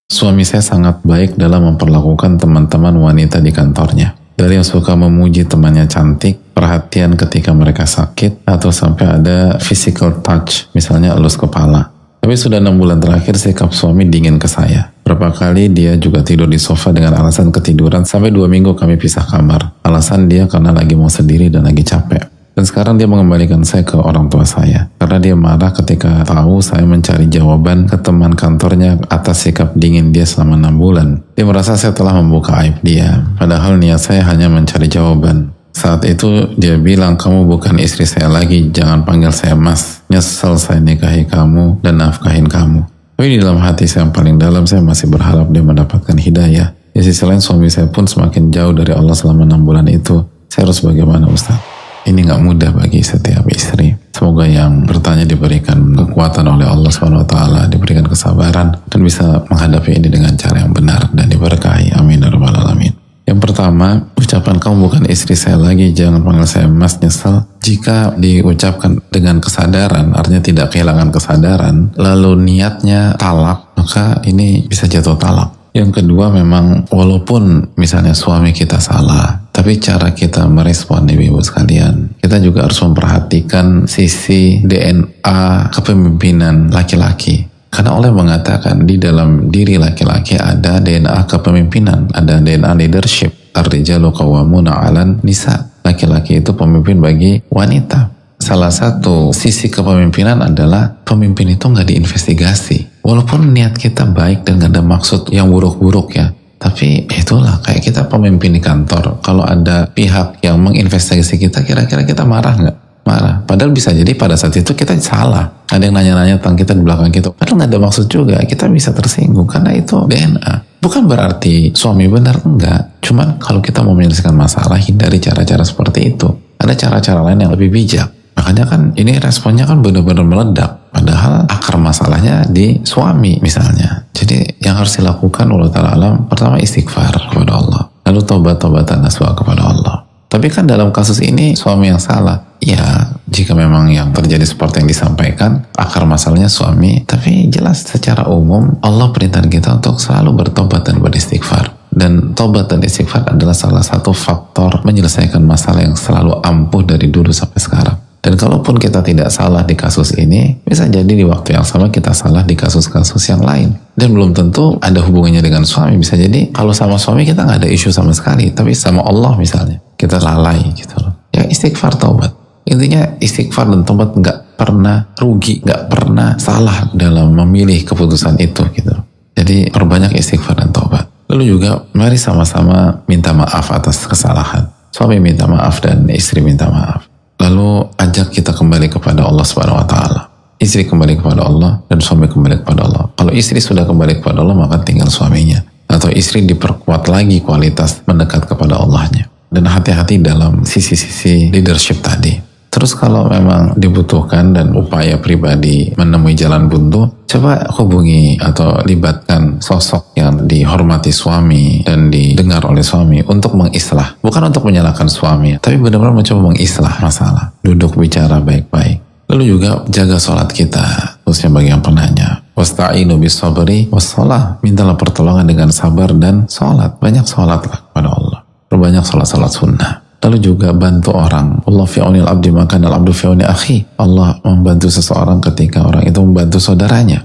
Suami saya sangat baik dalam memperlakukan teman-teman wanita di kantornya. Dari yang suka memuji temannya cantik, perhatian ketika mereka sakit, atau sampai ada physical touch, misalnya elus kepala. Tapi sudah 6 bulan terakhir sikap suami dingin ke saya. Berapa kali dia juga tidur di sofa dengan alasan ketiduran, sampai 2 minggu kami pisah kamar. Alasan dia karena lagi mau sendiri dan lagi capek. Dan sekarang dia mengembalikan saya ke orang tua saya. Karena dia marah ketika tahu saya mencari jawaban ke teman kantornya atas sikap dingin dia selama 6 bulan. Dia merasa saya telah membuka aib dia. Padahal niat saya hanya mencari jawaban. Saat itu dia bilang, kamu bukan istri saya lagi, jangan panggil saya mas. Nyesel saya nikahi kamu dan nafkahin kamu. Tapi di dalam hati saya yang paling dalam, saya masih berharap dia mendapatkan hidayah. Di sisi lain suami saya pun semakin jauh dari Allah selama 6 bulan itu. Saya harus bagaimana Ustaz? Ini gak mudah bagi setiap istri. Semoga yang bertanya diberikan kekuatan oleh Allah SWT, diberikan kesabaran, dan bisa menghadapi ini dengan cara yang benar dan diberkahi. Amin ya rabbal alamin. Yang pertama, ucapan kamu bukan istri saya lagi, jangan panggil saya mas, nyesel. Jika diucapkan dengan kesadaran, artinya tidak kehilangan kesadaran, lalu niatnya talak, maka ini bisa jatuh talak. Yang kedua, memang walaupun misalnya suami kita salah, tapi cara kita merespon ibu-ibu sekalian, kita juga harus memperhatikan sisi DNA kepemimpinan laki-laki. Karena Allah mengatakan di dalam diri laki-laki ada DNA kepemimpinan, ada DNA leadership. Ar-rijalu qawwamuna 'alan nisa. Laki-laki itu pemimpin bagi wanita. Salah satu sisi kepemimpinan adalah pemimpin itu nggak diinvestigasi. Walaupun niat kita baik dan nggak ada maksud yang buruk-buruk ya. Tapi itulah kayak kita pemimpin di kantor. Kalau ada pihak yang menginvestigasi kita, kira-kira kita marah nggak? Marah. Padahal bisa jadi pada saat itu kita salah. Ada yang nanya-nanya tentang kita di belakang kita. Padahal nggak ada maksud juga. Kita bisa tersinggung karena itu DNA. Bukan berarti suami benar, enggak. Cuman kalau kita mau menyelesaikan masalah, hindari cara-cara seperti itu. Ada cara-cara lain yang lebih bijak. Makanya kan ini responnya kan benar-benar meledak. Padahal akar masalahnya di suami misalnya. Jadi yang harus dilakukan Allah Ta'ala alam, pertama istighfar kepada Allah. Lalu taubat-taubatan nasuha kepada Allah. Tapi kan dalam kasus ini suami yang salah. Ya, jika memang yang terjadi seperti yang disampaikan, akar masalahnya suami. Tapi jelas secara umum Allah perintah kita untuk selalu bertobat dan beristighfar. Dan tobat dan istighfar adalah salah satu faktor menyelesaikan masalah yang selalu ampuh dari dulu sampai sekarang. Dan kalaupun kita tidak salah di kasus ini, bisa jadi di waktu yang sama kita salah di kasus-kasus yang lain. Dan belum tentu ada hubungannya dengan suami. Bisa jadi kalau sama suami kita nggak ada isu sama sekali, tapi sama Allah misalnya kita lalai gitu loh. Ya istighfar, taubat. Intinya istighfar dan taubat nggak pernah rugi, nggak pernah salah dalam memilih keputusan itu gitu. Jadi perbanyak istighfar dan taubat. Lalu juga mari sama-sama minta maaf atas kesalahan. Suami minta maaf dan istri minta maaf. Lalu ajak kita kembali kepada Allah Subhanahu wa Ta'ala. Istri kembali kepada Allah dan suami kembali kepada Allah. Kalau istri sudah kembali kepada Allah, maka tinggal suaminya. Atau istri diperkuat lagi kualitas mendekat kepada Allahnya. Dan hati-hati dalam sisi-sisi leadership tadi. Terus kalau memang dibutuhkan dan upaya pribadi menemui jalan buntu, coba hubungi atau libatkan sosok yang dihormati suami dan didengar oleh suami untuk mengislah. Bukan untuk menyalahkan suami, tapi benar-benar mencoba mengislah masalah. Duduk bicara baik-baik. Lalu juga jaga sholat kita, khususnya bagi yang penanya. Wasta'inu bis-sabri was-shalah. Mintalah pertolongan dengan sabar dan sholat. Banyak sholatlah kepada Allah. Perbanyak sholat-sholat sunnah. Lalu juga bantu orang. Allah fi aunil abdi maka al abdu fi auni akhi. Allah membantu seseorang ketika orang itu membantu saudaranya.